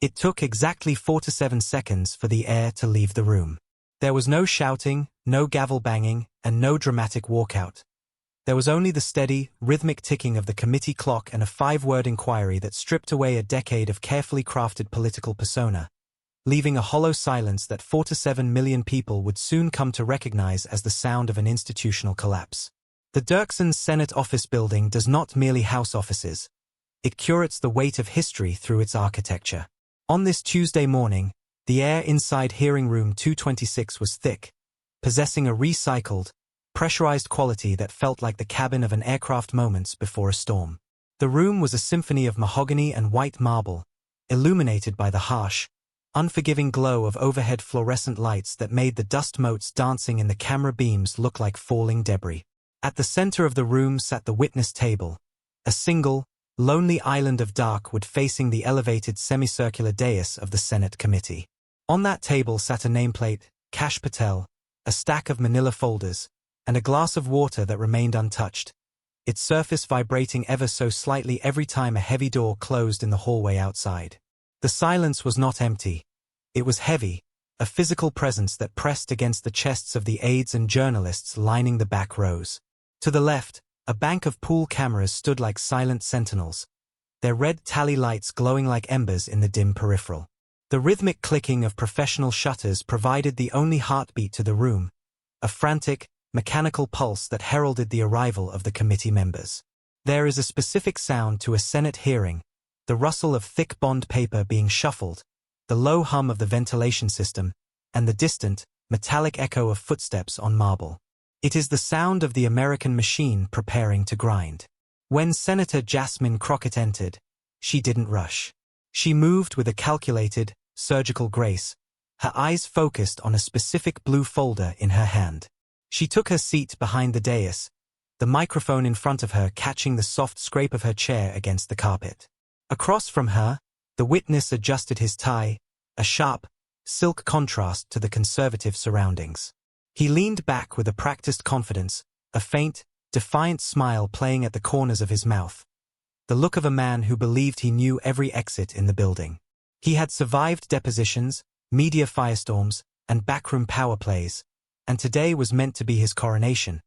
It took exactly 4 to 7 seconds for the heir to leave the room. There was no shouting, no gavel banging, and no dramatic walkout. There was only the steady, rhythmic ticking of the committee clock and a 5-word inquiry that stripped away a decade of carefully crafted political persona, leaving a hollow silence that 4 to 7 million people would soon come to recognize as the sound of an institutional collapse. The Dirksen's Senate office building does not merely house offices. It curates the weight of history through its architecture. On this Tuesday morning, the air inside hearing room 226 was thick, possessing a recycled, pressurized quality that felt like the cabin of an aircraft moments before a storm. The room was a symphony of mahogany and white marble, illuminated by the harsh, unforgiving glow of overhead fluorescent lights that made the dust motes dancing in the camera beams look like falling debris. At the center of the room sat the witness table, a single, lonely island of dark wood facing the elevated semicircular dais of the Senate committee. On that table sat a nameplate, Kash Patel, a stack of manila folders, and a glass of water that remained untouched, its surface vibrating ever so slightly every time a heavy door closed in the hallway outside. The silence was not empty. It was heavy, a physical presence that pressed against the chests of the aides and journalists lining the back rows. To the left, a bank of pool cameras stood like silent sentinels, their red tally lights glowing like embers in the dim peripheral. The rhythmic clicking of professional shutters provided the only heartbeat to the room, a frantic, mechanical pulse that heralded the arrival of the committee members. There is a specific sound to a Senate hearing, the rustle of thick bond paper being shuffled, the low hum of the ventilation system, and the distant, metallic echo of footsteps on marble. It is the sound of the American machine preparing to grind. When Senator Jasmine Crockett entered, she didn't rush. She moved with a calculated, surgical grace, her eyes focused on a specific blue folder in her hand. She took her seat behind the dais, the microphone in front of her catching the soft scrape of her chair against the carpet. Across from her, the witness adjusted his tie, a sharp, silk contrast to the conservative surroundings. He leaned back with a practiced confidence, a faint, defiant smile playing at the corners of his mouth, the look of a man who believed he knew every exit in the building. He had survived depositions, media firestorms, and backroom power plays, and today was meant to be his coronation,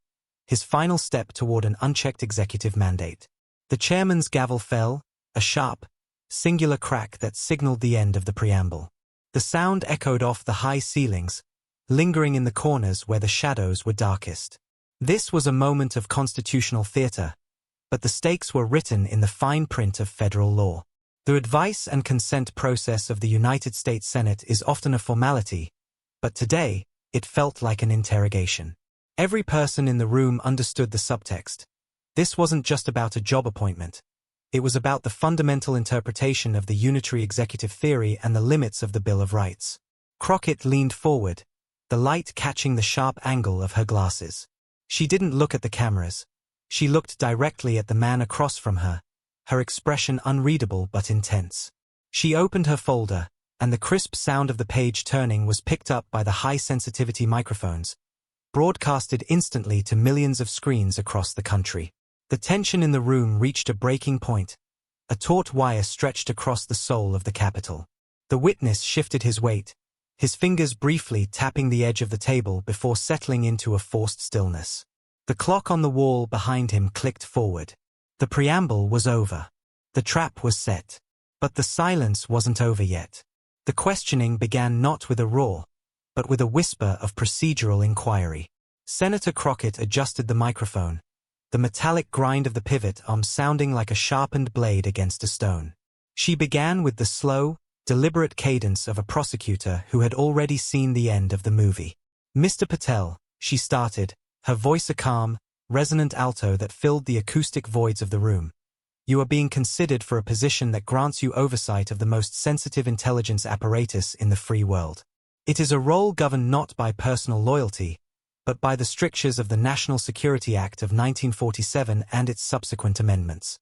his final step toward an unchecked executive mandate. The chairman's gavel fell, a sharp, singular crack that signaled the end of the preamble. The sound echoed off the high ceilings, lingering in the corners where the shadows were darkest. This was a moment of constitutional theater, but the stakes were written in the fine print of federal law. The advice and consent process of the United States Senate is often a formality, but today, it felt like an interrogation. Every person in the room understood the subtext. This wasn't just about a job appointment. It was about the fundamental interpretation of the unitary executive theory and the limits of the Bill of Rights. Crockett leaned forward, the light catching the sharp angle of her glasses. She didn't look at the cameras. She looked directly at the man across from her, her expression unreadable but intense. She opened her folder, and the crisp sound of the page turning was picked up by the high-sensitivity microphones, broadcasted instantly to millions of screens across the country. The tension in the room reached a breaking point. A taut wire stretched across the soul of the Capitol. The witness shifted his weight, his fingers briefly tapping the edge of the table before settling into a forced stillness. The clock on the wall behind him clicked forward. The preamble was over. The trap was set. But the silence wasn't over yet. The questioning began not with a roar, but with a whisper of procedural inquiry. Senator Crockett adjusted the microphone, the metallic grind of the pivot arm sounding like a sharpened blade against a stone. She began with the slow, deliberate cadence of a prosecutor who had already seen the end of the movie. "Mr. Patel," she started, her voice a calm, resonant alto that filled the acoustic voids of the room. "You are being considered for a position that grants you oversight of the most sensitive intelligence apparatus in the free world. It is a role governed not by personal loyalty, but by the strictures of the National Security Act of 1947 and its subsequent amendments."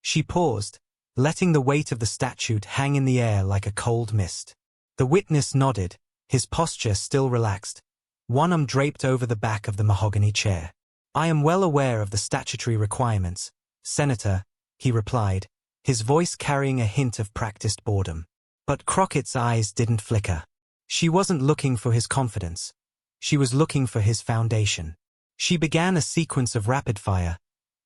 She paused, letting the weight of the statute hang in the air like a cold mist. The witness nodded, his posture still relaxed, one arm draped over the back of the mahogany chair. "I am well aware of the statutory requirements, Senator," he replied, his voice carrying a hint of practiced boredom. But Crockett's eyes didn't flicker. She wasn't looking for his confidence. She was looking for his foundation. She began a sequence of rapid-fire,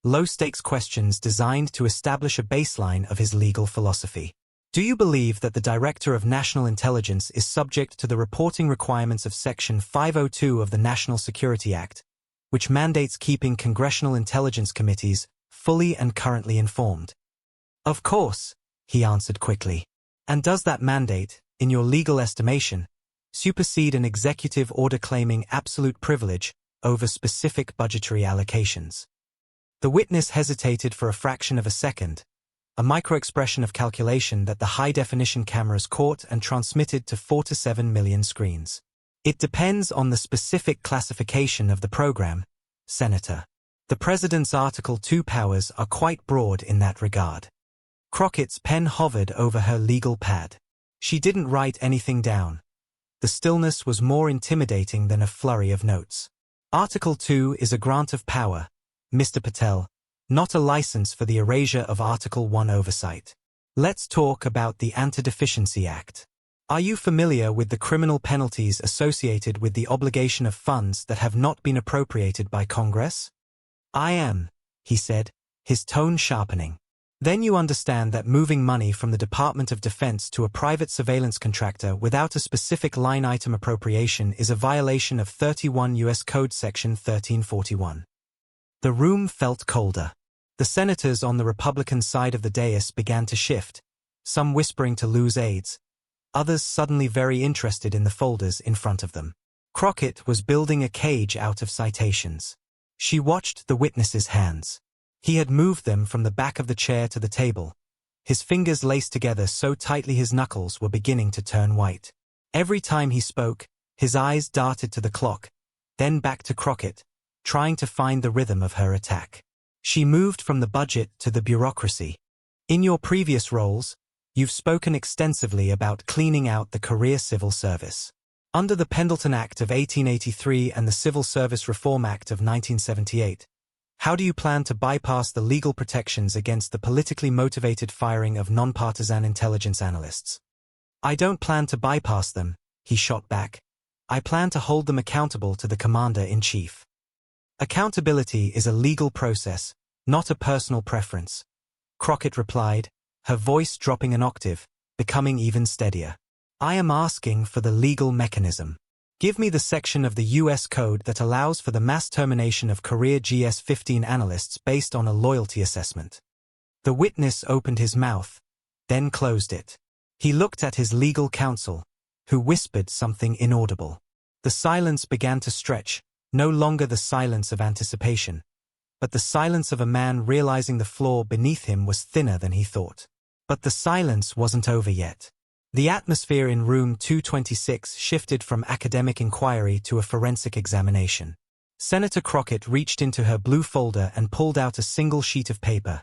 low-stakes questions designed to establish a baseline of his legal philosophy. Do you believe that the Director of National Intelligence is subject to the reporting requirements of Section 502 of the National Security Act, which mandates keeping congressional intelligence committees fully and currently informed? Of course, he answered quickly. And does that mandate, in your legal estimation, supersede an executive order claiming absolute privilege over specific budgetary allocations? The witness hesitated for a fraction of a second, a micro-expression of calculation that the high-definition cameras caught and transmitted to 4 to 7 million screens. It depends on the specific classification of the program, Senator. The President's Article 2 powers are quite broad in that regard. Crockett's pen hovered over her legal pad. She didn't write anything down. The stillness was more intimidating than a flurry of notes. Article 2 is a grant of power, Mr. Patel, not a license for the erasure of Article 1 oversight. Let's talk about the Anti-Deficiency Act. Are you familiar with the criminal penalties associated with the obligation of funds that have not been appropriated by Congress? I am, he said, his tone sharpening. Then you understand that moving money from the Department of Defense to a private surveillance contractor without a specific line-item appropriation is a violation of 31 U.S. Code Section 1341. The room felt colder. The senators on the Republican side of the dais began to shift, some whispering to lose aides, others suddenly very interested in the folders in front of them. Crockett was building a cage out of citations. She watched the witness's hands. He had moved them from the back of the chair to the table, his fingers laced together so tightly his knuckles were beginning to turn white. Every time he spoke, his eyes darted to the clock, then back to Crockett, trying to find the rhythm of her attack. She moved from the budget to the bureaucracy. In your previous roles, you've spoken extensively about cleaning out the career civil service. Under the Pendleton Act of 1883 and the Civil Service Reform Act of 1978, how do you plan to bypass the legal protections against the politically motivated firing of nonpartisan intelligence analysts? I don't plan to bypass them, he shot back. I plan to hold them accountable to the Commander-in-Chief. Accountability is a legal process, not a personal preference, Crockett replied, her voice dropping an octave, becoming even steadier. I am asking for the legal mechanism. Give me the section of the U.S. Code that allows for the mass termination of career GS-15 analysts based on a loyalty assessment. The witness opened his mouth, then closed it. He looked at his legal counsel, who whispered something inaudible. The silence began to stretch, no longer the silence of anticipation, but the silence of a man realizing the floor beneath him was thinner than he thought. But the silence wasn't over yet. The atmosphere in room 226 shifted from academic inquiry to a forensic examination. Senator Crockett reached into her blue folder and pulled out a single sheet of paper.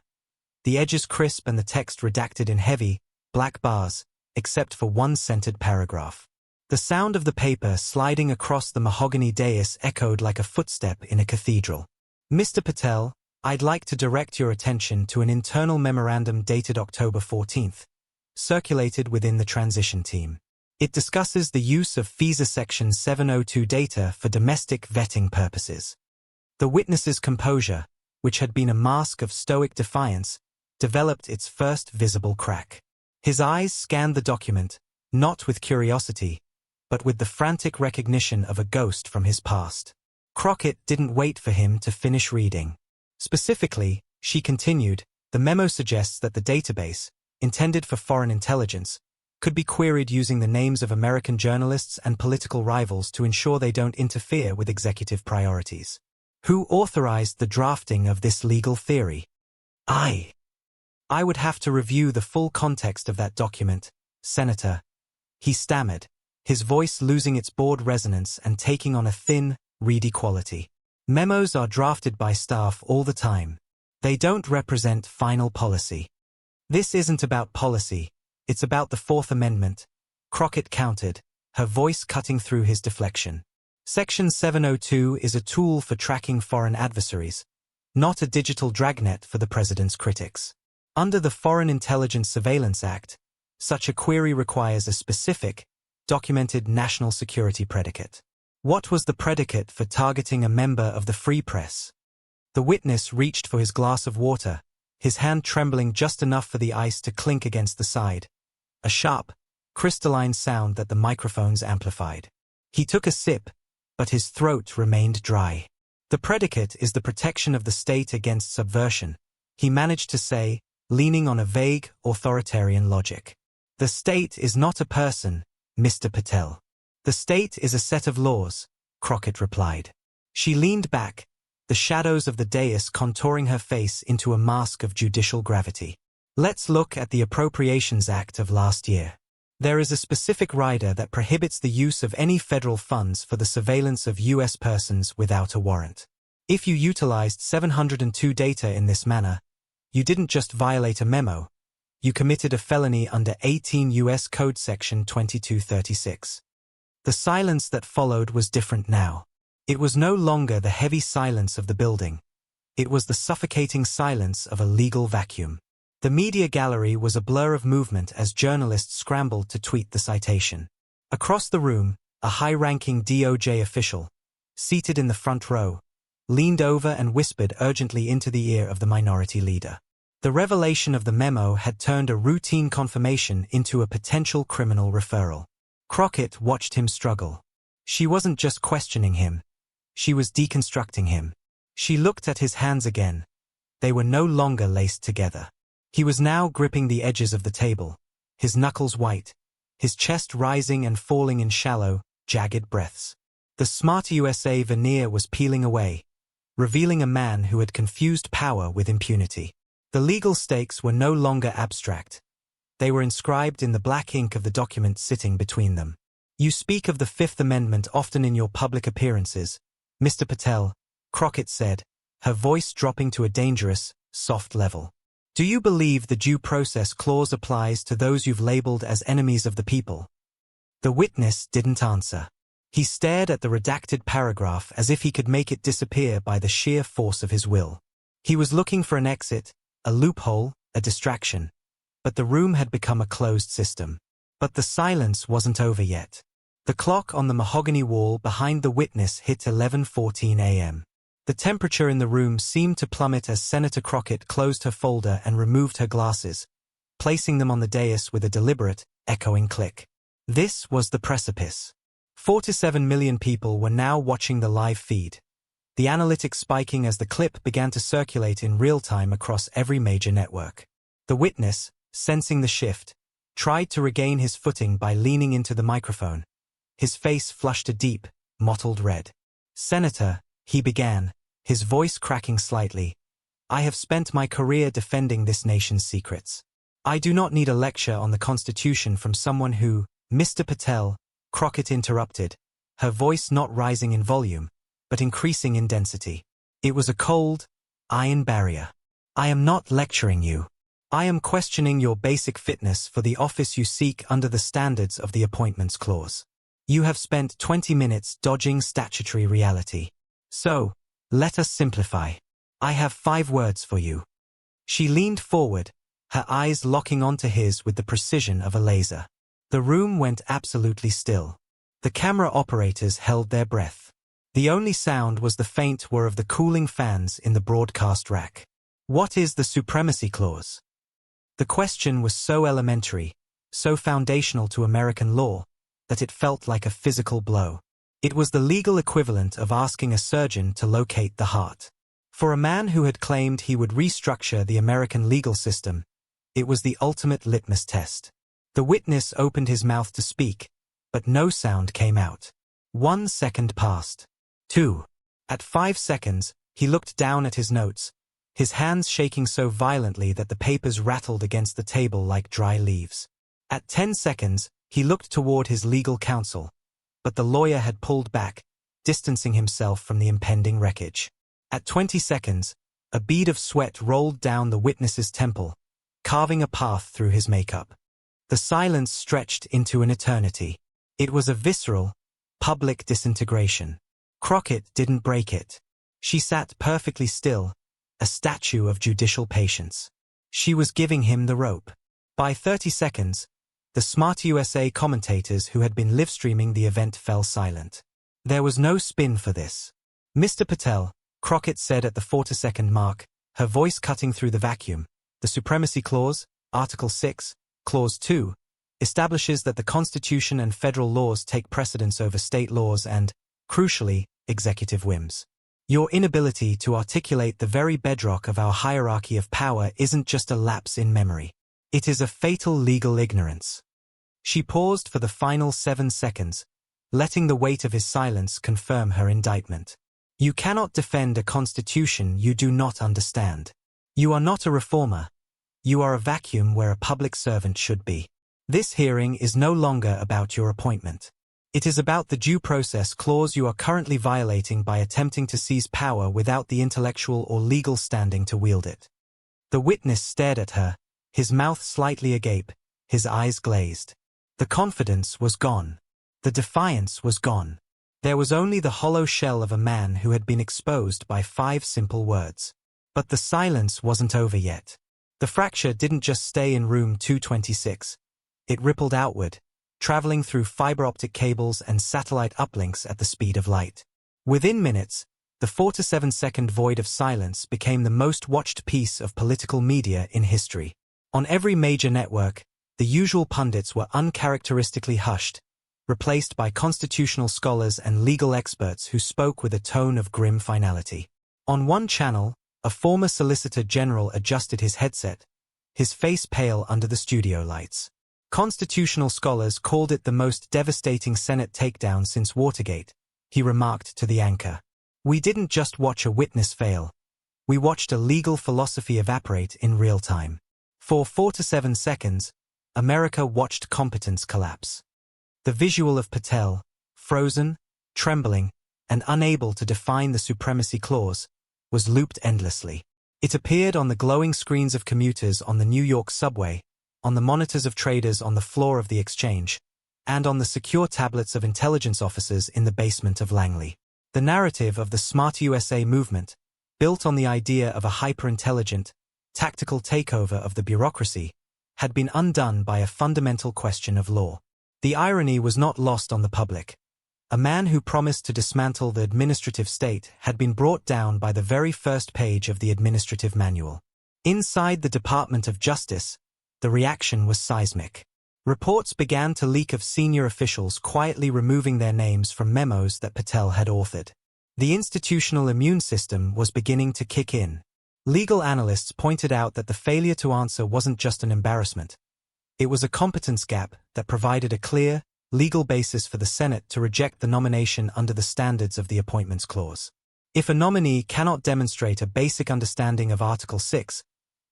The edges crisp and the text redacted in heavy, black bars, except for one centered paragraph. The sound of the paper sliding across the mahogany dais echoed like a footstep in a cathedral. Mr. Patel, I'd like to direct your attention to an internal memorandum dated October 14th. Circulated within the transition team. It discusses the use of FISA Section 702 data for domestic vetting purposes. The witness's composure, which had been a mask of stoic defiance, developed its first visible crack. His eyes scanned the document, not with curiosity, but with the frantic recognition of a ghost from his past. Crockett didn't wait for him to finish reading. Specifically, she continued, the memo suggests that the database, intended for foreign intelligence, could be queried using the names of American journalists and political rivals to ensure they don't interfere with executive priorities. Who authorized the drafting of this legal theory? I would have to review the full context of that document, Senator. He stammered, his voice losing its bored resonance and taking on a thin, reedy quality. Memos are drafted by staff all the time. They don't represent final policy. This isn't about policy, it's about the Fourth Amendment, Crockett countered, her voice cutting through his deflection. Section 702 is a tool for tracking foreign adversaries, not a digital dragnet for the president's critics. Under the Foreign Intelligence Surveillance Act, Such a query requires a specific, documented national security predicate. What was the predicate for targeting a member of the Free Press? The witness reached for his glass of water, his hand trembling just enough for the ice to clink against the side. A sharp, crystalline sound that the microphones amplified. He took a sip, but his throat remained dry. The predicate is the protection of the state against subversion, he managed to say, leaning on a vague, authoritarian logic. The state is not a person, Mr. Patel. The state is a set of laws, Crockett replied. She leaned back, the shadows of the dais contouring her face into a mask of judicial gravity. Let's look at the Appropriations Act of last year. There is a specific rider that prohibits the use of any federal funds for the surveillance of U.S. persons without a warrant. If you utilized 702 data in this manner, you didn't just violate a memo, you committed a felony under 18 U.S. Code Section 2236. The silence that followed was different now. It was no longer the heavy silence of the building. It was the suffocating silence of a legal vacuum. The media gallery was a blur of movement as journalists scrambled to tweet the citation. Across the room, a high-ranking DOJ official, seated in the front row, leaned over and whispered urgently into the ear of the minority leader. The revelation of the memo had turned a routine confirmation into a potential criminal referral. Crockett watched him struggle. She wasn't just questioning him. She was deconstructing him. She looked at his hands again. They were no longer laced together. He was now gripping the edges of the table, his knuckles white, his chest rising and falling in shallow, jagged breaths. The smart USA veneer was peeling away, revealing a man who had confused power with impunity. The legal stakes were no longer abstract. They were inscribed in the black ink of the document sitting between them. You speak of the Fifth Amendment often in your public appearances, Mr. Patel, Crockett said, her voice dropping to a dangerous, soft level. Do you believe the Due Process Clause applies to those you've labeled as enemies of the people? The witness didn't answer. He stared at the redacted paragraph as if he could make it disappear by the sheer force of his will. He was looking for an exit, a loophole, a distraction. But the room had become a closed system. But the silence wasn't over yet. The clock on the mahogany wall behind the witness hit 11:14 a.m. The temperature in the room seemed to plummet as Senator Crockett closed her folder and removed her glasses, placing them on the dais with a deliberate, echoing click. This was the precipice. 4 to 7 million people were now watching the live feed, the analytics spiking as the clip began to circulate in real time across every major network. The witness, sensing the shift, tried to regain his footing by leaning into the microphone. His face flushed a deep, mottled red. Senator, he began, his voice cracking slightly, I have spent my career defending this nation's secrets. I do not need a lecture on the Constitution from someone who, Mr. Patel, Crockett interrupted, her voice not rising in volume, but increasing in density. It was a cold, iron barrier. I am not lecturing you. I am questioning your basic fitness for the office you seek under the standards of the Appointments Clause. You have spent 20 minutes dodging statutory reality. So, let us simplify. I have 5 words for you. She leaned forward, her eyes locking onto his with the precision of a laser. The room went absolutely still. The camera operators held their breath. The only sound was the faint whir of the cooling fans in the broadcast rack. What is the Supremacy Clause? The question was so elementary, so foundational to American law, that it felt like a physical blow. It was the legal equivalent of asking a surgeon to locate the heart. For a man who had claimed he would restructure the American legal system, it was the ultimate litmus test. The witness opened his mouth to speak, but no sound came out. 1 second passed. 2. At 5 seconds, he looked down at his notes, his hands shaking so violently that the papers rattled against the table like dry leaves. At 10 seconds, he looked toward his legal counsel, but the lawyer had pulled back, distancing himself from the impending wreckage. At 20 seconds, a bead of sweat rolled down the witness's temple, carving a path through his makeup. The silence stretched into an eternity. It was a visceral, public disintegration. Crockett didn't break it. She sat perfectly still, a statue of judicial patience. She was giving him the rope. By 30 seconds, The Smart USA commentators who had been live-streaming the event fell silent. There was no spin for this. Mr. Patel, Crockett said at the 40-second mark, her voice cutting through the vacuum. The Supremacy Clause, Article 6, Clause 2, establishes that the Constitution and federal laws take precedence over state laws and, crucially, executive whims. Your inability to articulate the very bedrock of our hierarchy of power isn't just a lapse in memory. It is a fatal legal ignorance. She paused for the final 7 seconds, letting the weight of his silence confirm her indictment. You cannot defend a constitution you do not understand. You are not a reformer. You are a vacuum where a public servant should be. This hearing is no longer about your appointment. It is about the due process clause you are currently violating by attempting to seize power without the intellectual or legal standing to wield it. The witness stared at her, his mouth slightly agape, his eyes glazed. The confidence was gone. The defiance was gone. There was only the hollow shell of a man who had been exposed by 5 simple words. But the silence wasn't over yet. The fracture didn't just stay in room 226. It rippled outward, traveling through fiber-optic cables and satellite uplinks at the speed of light. Within minutes, the 4 to 7 second void of silence became the most watched piece of political media in history. On every major network, the usual pundits were uncharacteristically hushed, replaced by constitutional scholars and legal experts who spoke with a tone of grim finality. On one channel, a former Solicitor General adjusted his headset, his face pale under the studio lights. Constitutional scholars called it the most devastating Senate takedown since Watergate, he remarked to the anchor. We didn't just watch a witness fail. We watched a legal philosophy evaporate in real time. For 4 to 7 seconds, America watched competence collapse. The visual of Patel, frozen, trembling, and unable to define the Supremacy Clause, was looped endlessly. It appeared on the glowing screens of commuters on the New York subway, on the monitors of traders on the floor of the exchange, and on the secure tablets of intelligence officers in the basement of Langley. The narrative of the Smart USA movement, built on the idea of a hyper-intelligent, tactical takeover of the bureaucracy, had been undone by a fundamental question of law. The irony was not lost on the public. A man who promised to dismantle the administrative state had been brought down by the very first page of the administrative manual. Inside the Department of Justice, the reaction was seismic. Reports began to leak of senior officials quietly removing their names from memos that Patel had authored. The institutional immune system was beginning to kick in. Legal analysts pointed out that the failure to answer wasn't just an embarrassment. It was a competence gap that provided a clear, legal basis for the Senate to reject the nomination under the standards of the Appointments Clause. If a nominee cannot demonstrate a basic understanding of Article 6,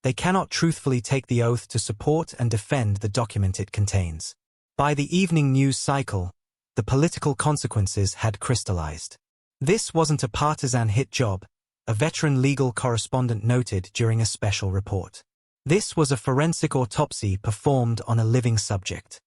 they cannot truthfully take the oath to support and defend the document it contains. By the evening news cycle, the political consequences had crystallized. This wasn't a partisan hit job, a veteran legal correspondent noted during a special report. This was a forensic autopsy performed on a living subject.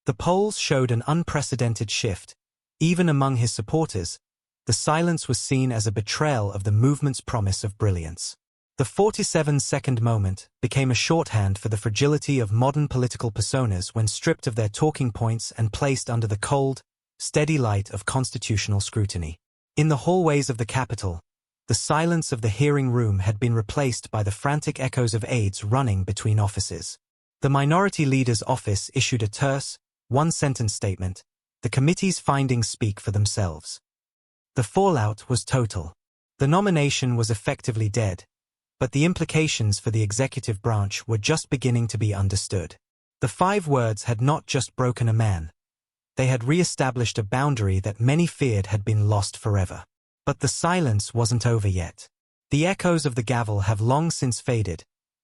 The polls showed an unprecedented shift. Even among his supporters, the silence was seen as a betrayal of the movement's promise of brilliance. The 47-second moment became a shorthand for the fragility of modern political personas when stripped of their talking points and placed under the cold, steady light of constitutional scrutiny. In the hallways of the Capitol, the silence of the hearing room had been replaced by the frantic echoes of aides running between offices. The Minority Leader's office issued a terse, one-sentence statement. The committee's findings speak for themselves. The fallout was total. The nomination was effectively dead, but the implications for the executive branch were just beginning to be understood. The 5 words had not just broken a man. They had re-established a boundary that many feared had been lost forever. But the silence wasn't over yet. The echoes of the gavel have long since faded,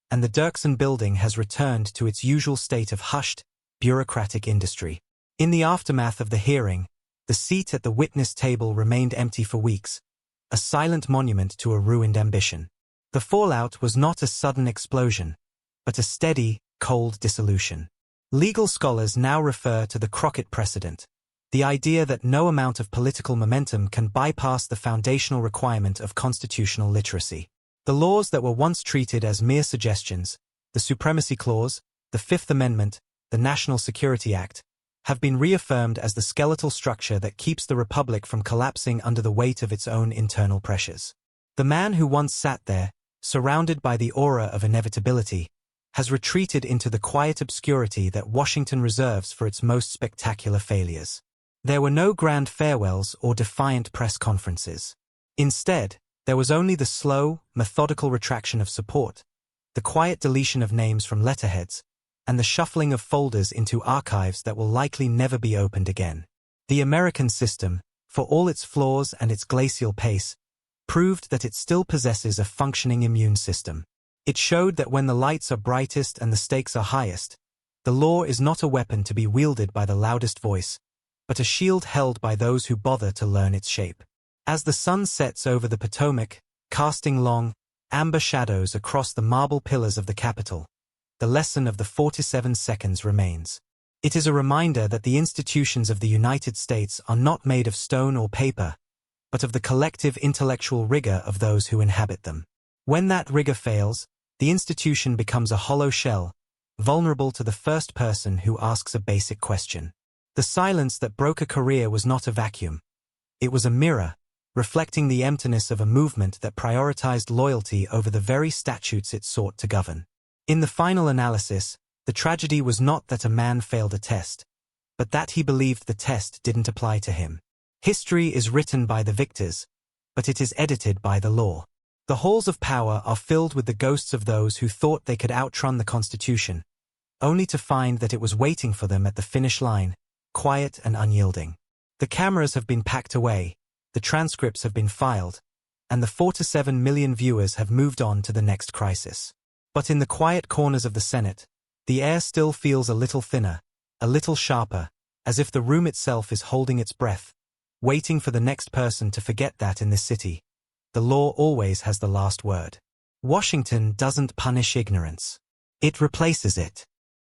and the Dirksen building has returned to its usual state of hushed, bureaucratic industry. In the aftermath of the hearing, the seat at the witness table remained empty for weeks, a silent monument to a ruined ambition. The fallout was not a sudden explosion, but a steady, cold dissolution. Legal scholars now refer to the Crockett precedent, the idea that no amount of political momentum can bypass the foundational requirement of constitutional literacy. The laws that were once treated as mere suggestions, the Supremacy Clause, the Fifth Amendment, the National Security Act, have been reaffirmed as the skeletal structure that keeps the republic from collapsing under the weight of its own internal pressures. The man who once sat there, surrounded by the aura of inevitability, has retreated into the quiet obscurity that Washington reserves for its most spectacular failures. There were no grand farewells or defiant press conferences. Instead, there was only the slow, methodical retraction of support, the quiet deletion of names from letterheads, and the shuffling of folders into archives that will likely never be opened again. The American system, for all its flaws and its glacial pace, proved that it still possesses a functioning immune system. It showed that when the lights are brightest and the stakes are highest, the law is not a weapon to be wielded by the loudest voice, but a shield held by those who bother to learn its shape. As the sun sets over the Potomac, casting long, amber shadows across the marble pillars of the Capitol, the lesson of the 47 seconds remains. It is a reminder that the institutions of the United States are not made of stone or paper, but of the collective intellectual rigor of those who inhabit them. When that rigor fails, the institution becomes a hollow shell, vulnerable to the first person who asks a basic question. The silence that broke a career was not a vacuum. It was a mirror, reflecting the emptiness of a movement that prioritized loyalty over the very statutes it sought to govern. In the final analysis, the tragedy was not that a man failed a test, but that he believed the test didn't apply to him. History is written by the victors, but it is edited by the law. The halls of power are filled with the ghosts of those who thought they could outrun the Constitution, only to find that it was waiting for them at the finish line, quiet and unyielding. The cameras have been packed away, the transcripts have been filed, and the 4 to 7 million viewers have moved on to the next crisis. But in the quiet corners of the Senate, the air still feels a little thinner, a little sharper, as if the room itself is holding its breath, waiting for the next person to forget that in this city, the law always has the last word. Washington doesn't punish ignorance. It replaces it.